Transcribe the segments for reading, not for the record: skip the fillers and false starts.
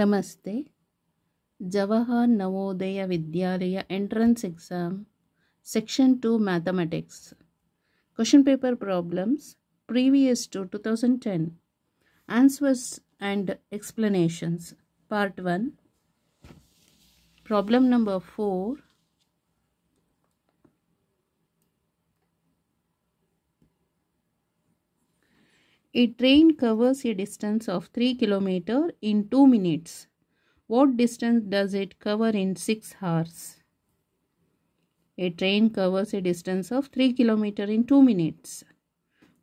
ನಮಸ್ತೆ. Jawahar Navodaya Vidyalaya entrance exam section 2 mathematics question paper problems previous to 2010 answers and explanations part 1 problem number 4. A train covers a distance of 3 km in 2 minutes. What distance does it cover in 6 hours? A train covers a distance of 3 km in 2 minutes.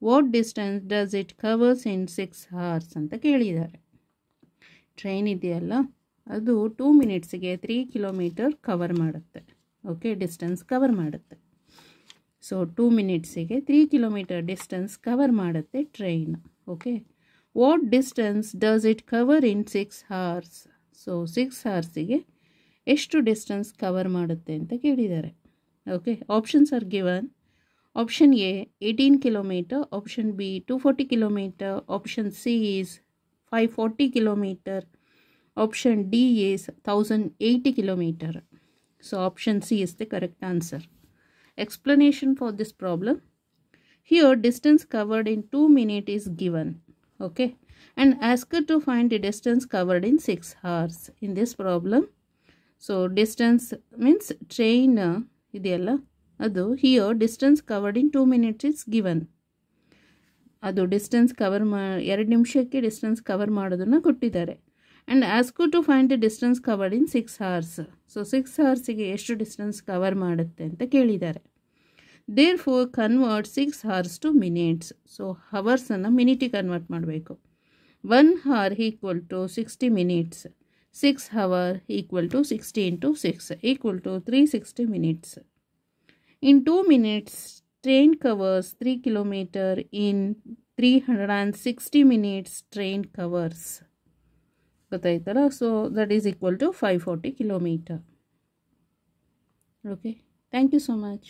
What distance does it covers in 6 hours? ಅಂತ ಕೇಳಿದ್ದಾರೆ. Train ಇದೆಯಲ್ಲ ಅದು 2 ಮಿನಿಟ್ಸ್ಗೆ 3 kilometre cover ಮಾಡುತ್ತೆ. Okay, distance cover ಮಾಡುತ್ತೆ. So 2 ಮಿನಿಟ್ಸಿಗೆ 3 kilometre distance cover ಮಾಡುತ್ತೆ train. Okay, what distance does it cover in 6 hours? So 6 hours ಎಷ್ಟು distance cover ಮಾಡುತ್ತೆ ಅಂತ ಕೇಳಿದ್ದಾರೆ. Okay, options are given. Option A 18 kilometre, option B 240 kilometre, option C is 540 kilometre, option D is 1080 kilometre. So option C is the correct answer. Explanation for this problem. Here distance covered in 2 minutes is given. Okay, and asked to find the distance covered in 6 hours in this problem. So distance means train ideyalla adu, here distance covered in 2 minutes is given. adu distance cover 2 ನಿಮಿಷಕ್ಕೆ distance cover ಮಾಡೋದನ್ನ ಕೊಟ್ಟಿದ್ದಾರೆ. and asked to find the distance covered in 6 hours. So 6 hoursಗೆ ಎಷ್ಟು distance cover ಮಾಡುತ್ತೆ ಅಂತ ಕೇಳಿದ್ದಾರೆ. therefore convert 6 hours to minutes. So ಹವರ್ಸನ್ನು ಮಿನಿಟಿಗೆ convert ಮಾಡಬೇಕು. 1 hour equal to 60 minutes, 6 hour equal to 60 into 6 equal to 360 minutes. In 2 minutes train covers 3 kilometer. In 360 minutes train covers. ಗೊತ್ತಾಯ್ತಲ್ಲ. So that is equal to 540 kilometre. Okay, thank you so much.